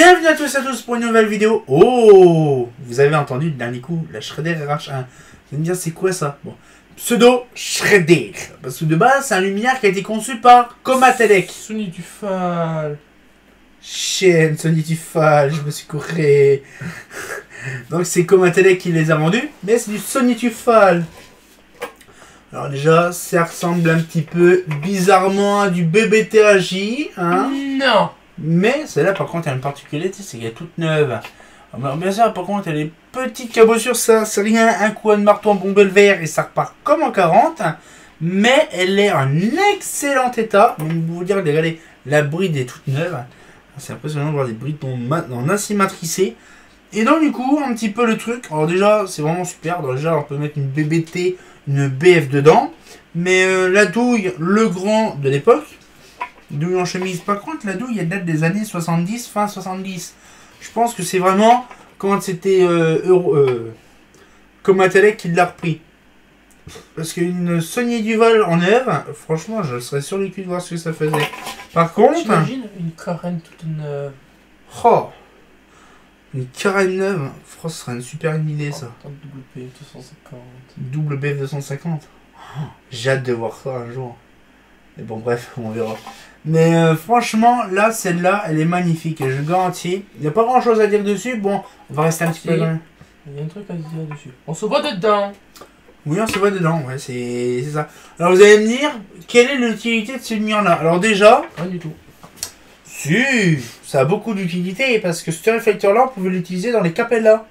Bienvenue à tous pour une nouvelle vidéo. Oh, vous avez entendu le dernier coup, la Shredder RH1. Vous allez me dire c'est quoi ça? Bon, pseudo Shredder. Parce que de base c'est un luminaire qui a été conçu par Comatelec. Sony Tufal. Chienne, Sony Tufal, je me suis couré. Donc c'est Comatelec qui les a vendus, mais c'est du Sony Tufal. Alors déjà, ça ressemble un petit peu bizarrement à du BBTAJ, hein. Non. Mais celle-là, par contre, elle a une particularité, c'est qu'elle est toute neuve. Alors, bien sûr, par contre, elle est petite cabossure, ça, c'est rien, un coup de marteau en bombé le vert et ça repart comme en 40. Mais elle est en excellent état. Même vous dire, regardez, la bride est toute neuve. C'est impressionnant de voir des brides en acier matricé. Et donc, du coup, un petit peu le truc. Alors, déjà, c'est vraiment super. Donc, déjà, on peut mettre une BBT, une BF dedans. Mais la douille, le grand de l'époque. Douille en chemise. Par contre, la douille, elle date des années 70, fin 70. Je pense que c'est vraiment quand c'était Comatelec qui l'a repris. Parce qu'une Sony Duval en neuve, franchement, je serais sur les culs de voir ce que ça faisait. Par contre... T'imagines une carène toute neuve. Oh, une carène neuve. France, ce serait une super idée, ça. WP 250. Double BF 250. Oh, j'ai hâte de voir ça un jour. Mais bon, bref, on verra. Mais franchement, là, celle-là, elle est magnifique. Et je garantis. Il n'y a pas grand-chose à dire dessus. Bon, on va rester un petit peu dans... Il y a un truc à dire dessus. On se voit dedans. Oui, on se voit dedans. Ouais, c'est ça. Alors, vous allez me dire, quelle est l'utilité de ce lumière-là? Alors déjà... Rien du tout. Si, ça a beaucoup d'utilité. Parce que ce réflecteur-là, on pouvait l'utiliser dans les Capella.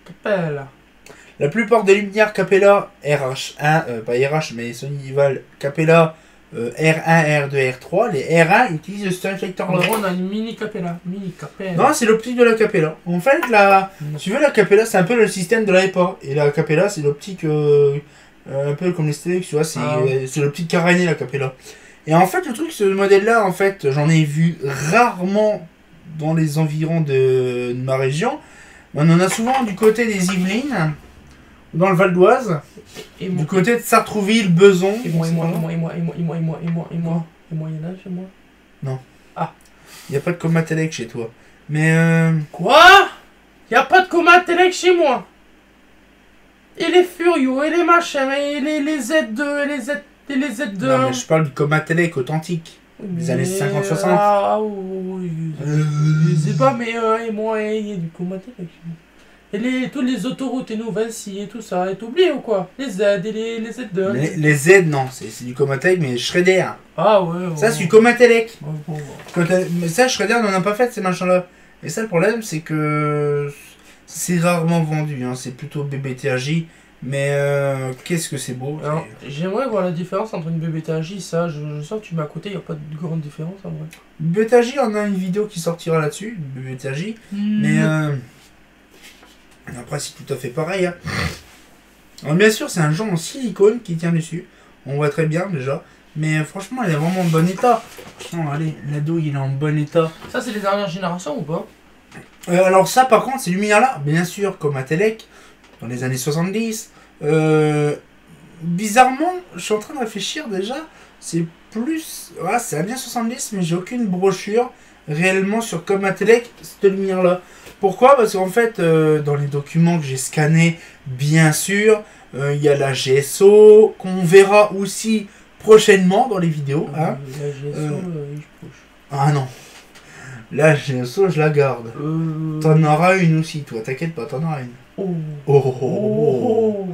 Capella. La plupart des luminaires Capella RH1, pas RH, mais Sony Duval Capella R1, R2, R3, les R1 utilisent ce réflecteur-là. On a une mini Capella. Mini Capella. Non, c'est l'optique de la Capella. En fait, tu veux la Capella, c'est un peu le système de l'AEPA. Et la Capella, c'est l'optique un peu comme les Stelux, tu vois, c'est l'optique carénée, la Capella. Et en fait, le truc, ce modèle-là, en fait, j'en ai vu rarement dans les environs de ma région. On en a souvent du côté des Yvelines, dans le Val d'Oise, du côté de Sartrouville, Beson. Et moi, il y en a chez moi. Non. Ah. Il n'y a pas de Comatelec chez toi. Mais Quoi? Il n'y a pas de Comatelec chez moi. Et les Furio, et les machins, et les Z2, et les Z2. Non, mais je parle du Comatelec authentique. Des années 50-60. Ah oui. Je sais pas, mais et moi, il y a du Comatelec chez moi. Et toutes les autoroutes et nous, Vinci et tout ça, et t'oublies ou quoi? Les Z et les Z2. Les Z, non, c'est du Comatelec, mais Shredder. Ah ouais. Ça, c'est du Comatelec. Ouais. Mais ça, Shredder n'en a pas fait, ces machins-là. Et ça, le problème, c'est que c'est rarement vendu. Hein. C'est plutôt BBTAJ. Mais qu'est-ce que c'est beau. Alors, j'aimerais voir la différence entre une BBTAJ, ça, je sens que tu m'as à côté, il n'y a pas de grande différence en vrai. BBTAJ, on a une vidéo qui sortira là-dessus, BBTAJ. Mais après, c'est tout à fait pareil. Hein. Alors, bien sûr, c'est un genre en silicone qui tient dessus. On voit très bien déjà. Mais franchement, elle est vraiment en bon état. Franchement, allez, la douille, il est en bon état. Ça, c'est les dernières générations ou pas? Alors ça, par contre, ces lumières-là, bien sûr, comme Atelec, dans les années 70. Bizarrement, je suis en train de réfléchir déjà. C'est plus... Ouais, c'est années 70, mais j'ai aucune brochure réellement sur Comatelec, cette lumière-là. Pourquoi? Parce qu'en fait, dans les documents que j'ai scannés, bien sûr, il y a la GSO, qu'on verra aussi prochainement dans les vidéos. Hein. La GSO, je push. Ah non. La GSO, je la garde. T'en auras une aussi, toi. T'inquiète pas, t'en auras une. Oh. Oh, oh, oh, oh.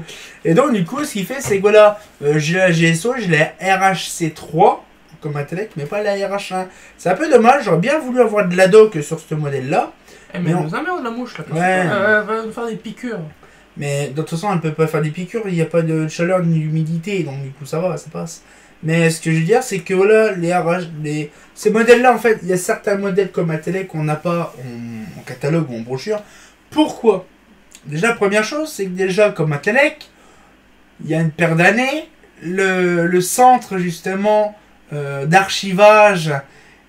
Et donc, du coup, ce qu'il fait, c'est que voilà, j'ai la GSO, j'ai la RHC3, comme Atelec, mais pas la RH1. C'est un peu dommage, j'aurais bien voulu avoir de la doc sur ce modèle-là. Eh mais elle nous emmerde la mouche là. Ouais. Elle va nous faire des piqûres. Mais de toute façon, elle peut pas faire des piqûres, il n'y a pas de chaleur ni d'humidité, donc du coup ça va, ça passe. Mais ce que je veux dire, c'est que voilà, ces modèles-là, en fait, il y a certains modèles comme Atelec qu'on n'a pas en catalogue ou en brochure. Pourquoi? Déjà, première chose, c'est que déjà, comme Atelec, il y a une paire d'années, le centre justement d'archivage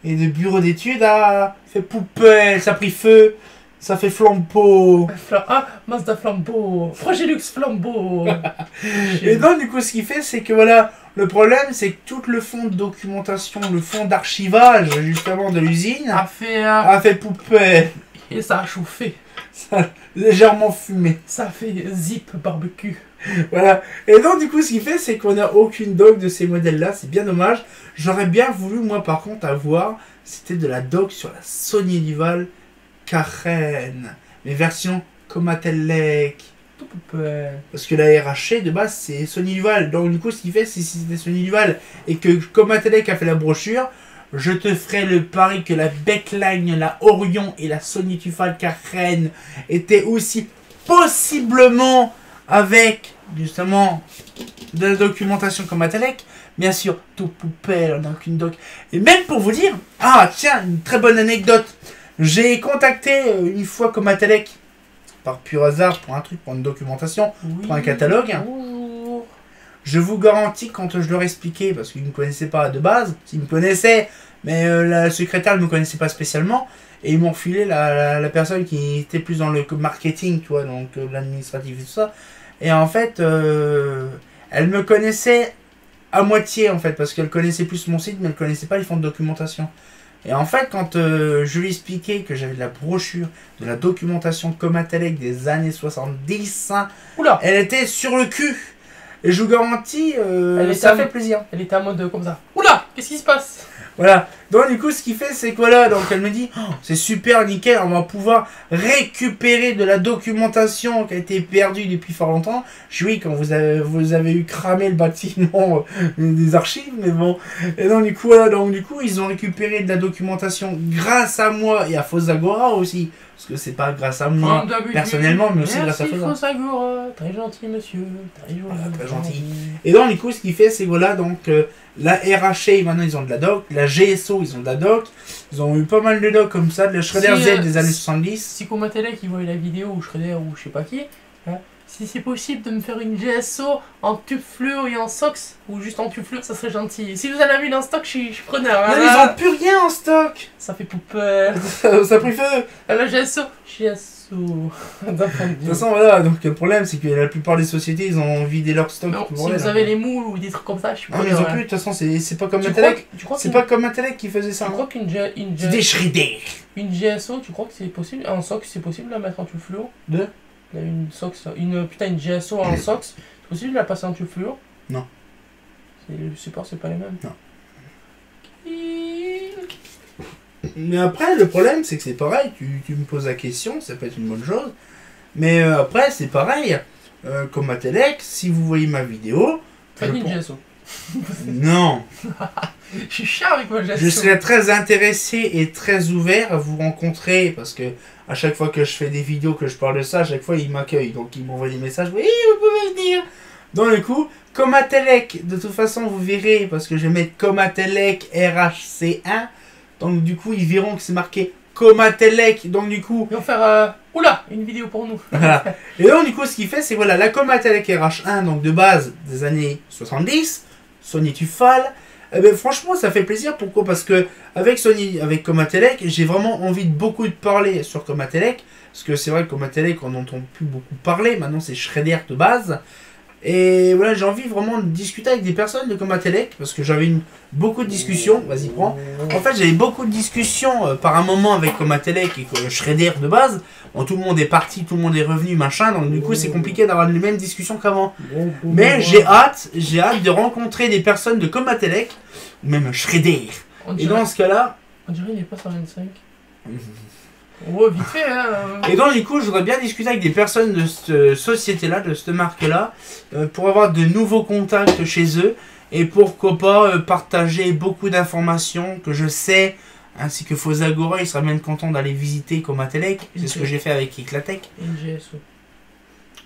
et de bureau d'études a fait poubelle, ça a pris feu, ça fait flambeau. Ah, Mazda flambeau, Fragilux flambeau. Et donc du coup ce qu'il fait c'est que voilà, le problème, c'est que tout le fond de documentation, le fond d'archivage, justement, de l'usine, A fait... a fait poupée. Et ça a chauffé. Ça a légèrement fumé. Ça a fait zip barbecue. Voilà. Et donc, du coup, ce qu'il fait, c'est qu'on n'a aucune doc de ces modèles-là. C'est bien dommage. J'aurais bien voulu, moi, par contre, avoir... C'était de la doc sur la Sony Duval Karen. Mais version Comatellec. Tout poupée. Parce que la RHC, de base, c'est Sony Duval. Donc, du coup, ce qu'il fait, c'est si c'était Sony Duval et que Comatellec a fait la brochure, je te ferai le pari que la Backline, la Orion et la Sony Duval Karen étaient aussi possiblement avec, justement, de la documentation Comatellec. Bien sûr, tout poupée, on n'a aucune doc. Et même pour vous dire, ah tiens, une très bonne anecdote. J'ai contacté une fois Comatellec, par pur hasard, pour un truc, pour une documentation, Oui. pour un catalogue. Bonjour. Je vous garantis, quand je leur expliquais, parce qu'ils ne me connaissaient pas de base, ils me connaissaient, mais la secrétaire ne me connaissait pas spécialement, et ils m'ont refilé la personne qui était plus dans le marketing, tu vois, donc l'administratif et tout ça. Et en fait, elle me connaissait à moitié, en fait, parce qu'elle connaissait plus mon site, mais elle ne connaissait pas les fonds de documentation. Et en fait, quand je lui expliquais que j'avais de la brochure, de la documentation Comatellec des années 70, Oula. elle était sur le cul. Et je vous garantis, Elle ça était fait plaisir. Elle était en mode comme ça. Oula. Qu'est-ce qui se passe? Voilà. Donc du coup, ce qu'il fait, c'est que voilà, donc elle me dit, oh, c'est super, nickel, on va pouvoir récupérer de la documentation qui a été perdue depuis fort longtemps. Je dis, oui, quand vous avez eu cramé le bâtiment des archives, mais bon. Et donc du coup, voilà, donc du coup, ils ont récupéré de la documentation grâce à moi et à Fosagora aussi. Parce que c'est pas grâce à moi personnellement, mais aussi grâce à Fosagora. Merci Fosagora, très gentil monsieur, très gentil. Voilà, très gentil. Et donc du coup, ce qu'il fait, c'est voilà, donc la RHC, maintenant ils ont de la doc, la GSO, ils ont de la doc, ils ont eu pas mal de doc comme ça, de la Schroeder Z des années 70. Si Comatellec qui voit la vidéo ou Schroeder ou je sais pas qui, hein, si c'est possible de me faire une GSO en tube fluo et en SOX, ou juste en tube fluo, ça serait gentil. Si vous en avez en stock, je suis preneur. Là, Hein, ils ont plus rien en stock. ça fait poupée. Ça a pris feu. La GSO. De De toute façon, voilà, donc le problème, c'est que la plupart des sociétés, ils ont vidé leur stock. Non, tout si bordel, vous hein. avez les moules ou des trucs comme ça, je suis Ah, mais preneur. ils ont hein. plus, de toute façon, c'est pas comme Tu Matellec. crois C'est pas comme Matellec qui faisait ça. Tu hein. crois qu'une C'est des Schroeder. une GSO, tu crois que c'est possible? En SOX, c'est possible de la mettre en tube fluo? De Une SOX, une GSO en SOX, c'est possible de la passer en tube fluo? Non. Le support, c'est pas les mêmes? Non. Mais après, le problème, c'est que c'est pareil. Tu me poses la question, ça peut être une bonne chose. Mais après, c'est pareil. Comme Matellec, si vous voyez ma vidéo. Faites une GSO. Non. Je suis chiant avec ma GSO. Je serais très intéressé et très ouvert à vous rencontrer parce que à chaque fois que je fais des vidéos, que je parle de ça, à chaque fois ils m'accueillent. Donc ils m'envoient des messages. Oui, vous pouvez venir. Donc du coup, Comatellec, de toute façon vous verrez parce que je vais mettre Comatellec RHC1. Donc du coup ils verront que c'est marqué Comatellec. Donc du coup. Ils vont faire oula, une vidéo pour nous. Voilà. Et donc du coup ce qu'il fait c'est voilà la Comatellec RH1 donc de base des années 70, Sony Tufal. Eh ben, franchement, ça fait plaisir. Pourquoi? Parce que avec Comatellec, j'ai vraiment envie de beaucoup de parler sur Comatellec. Parce que c'est vrai que Comatellec, on n'entend plus beaucoup parler. Maintenant, c'est Schroeder de base. Et voilà, j'ai envie vraiment de discuter avec des personnes de Comatellec. Parce que j'avais beaucoup de discussions. Vas-y, prends. En fait, j'avais beaucoup de discussions par un moment avec Comatellec et Schroeder de base. Bon, tout le monde est parti, tout le monde est revenu, machin. Donc, du coup, c'est compliqué d'avoir les mêmes discussions qu'avant. Mais j'ai hâte de rencontrer des personnes de Comatellec, ou même Schroeder. Et dans ce cas-là. On dirait qu'il n'est pas 125. Oh, vite fait, hein. Et donc, du coup, je voudrais bien discuter avec des personnes de cette société-là, de cette marque-là, pour avoir de nouveaux contacts chez eux. Et pourquoi pas partager beaucoup d'informations que je sais. Ainsi que Fosagora, il sera même content d'aller visiter Comatellec. C'est ce que j'ai fait avec Eclatec. NGSO.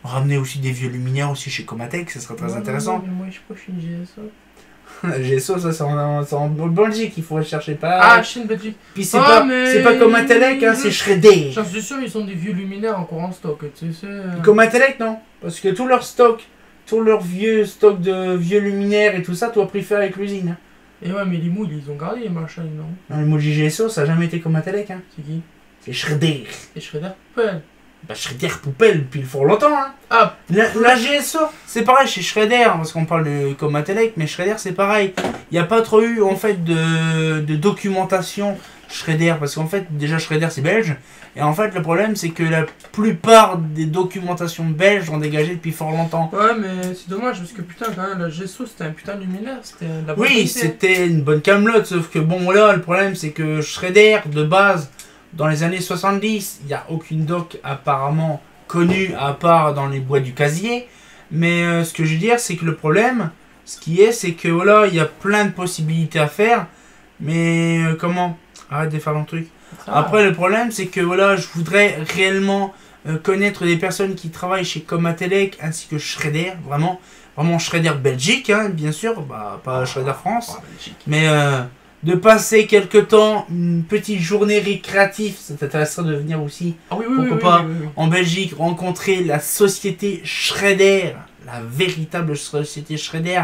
Ramener aussi des vieux luminaires aussi chez Comatec, ça serait très intéressant. Non, mais moi je crois que je suis une GSO. La GSO, ça c'est en Belgique, il faut chercher pas. Ah, je suis une Belgique. Puis c'est pas Comatellec, hein, c'est Schroeder. J'en suis sûr, ils ont des vieux luminaires encore en stock. Tu sais. Comatellec, non. Parce que tout leur stock, tout leur vieux stock de vieux luminaires et tout ça, toi préfères avec l'usine. Hein. Et ouais, mais les moules, ils ont gardé les machins, non? Non, le Moji GSO, ça a jamais été Comatellec. Hein. C'est qui? C'est Schroeder. C'est Schroeder Poupelle. Bah, Shredder poubelle depuis fort longtemps. Hein. Ah, La GSO, c'est pareil chez Shredder, parce qu'on parle de Comatellec, mais Shredder c'est pareil. Il n'y a pas trop eu en fait de documentation Shredder, parce qu'en fait déjà Shredder c'est belge, et en fait le problème c'est que la plupart des documentations belges ont dégagé depuis fort longtemps. ouais, mais c'est dommage parce que putain, quand même, la GSO c'était un putain de luminaire, c'était de la bonne Oui, qualité. c'était une bonne camelote, sauf que bon là le problème c'est que Shredder de base, dans les années 70, il n'y a aucune doc apparemment connue à part dans les boîtes du casier. Mais ce que je veux dire, c'est que le problème, ce qui est, c'est que voilà, il y a plein de possibilités à faire. Mais comment? Arrête de faire mon truc. Ça, Après, le problème, c'est que voilà, je voudrais réellement connaître des personnes qui travaillent chez Comatellec ainsi que Shredder. Vraiment, vraiment Shredder Belgique, hein, bien sûr, bah, pas Shredder France. Mais de passer quelque temps, une petite journée récréative, ça t'intéresserait de venir aussi ah oui, oui, pourquoi oui, pas oui, oui, oui. en Belgique, rencontrer la société Shredder, la véritable société Shredder.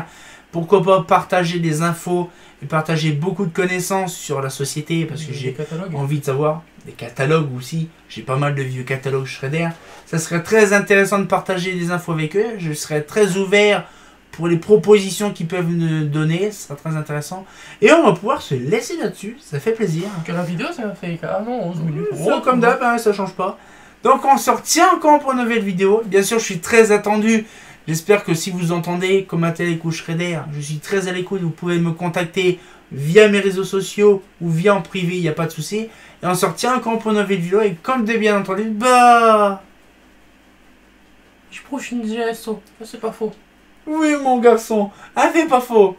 Pourquoi pas partager des infos et partager beaucoup de connaissances sur la société, parce que Des j'ai catalogues. envie de savoir, des catalogues aussi, j'ai pas mal de vieux catalogues Shredder. Ça serait très intéressant de partager des infos avec eux, je serais très ouvert pour les propositions qu'ils peuvent nous donner, ce sera très intéressant. Et on va pouvoir se laisser là-dessus, ça fait plaisir. Que la vidéo ça m'a fait carrément 11 minutes. Oh, comme d'hab, hein, ça change pas. Donc on se retient encore pour une nouvelle vidéo. Bien sûr, je suis très attendu. J'espère que si vous entendez Comatellec ou Shredder, je suis très à l'écoute. Vous pouvez me contacter via mes réseaux sociaux ou via en privé, il n'y a pas de souci. Et on se retient encore pour une nouvelle vidéo. Et comme de bien entendu, bah... Je proche une GSO, ça c'est pas faux. Oui mon garçon, ah c'est pas faux.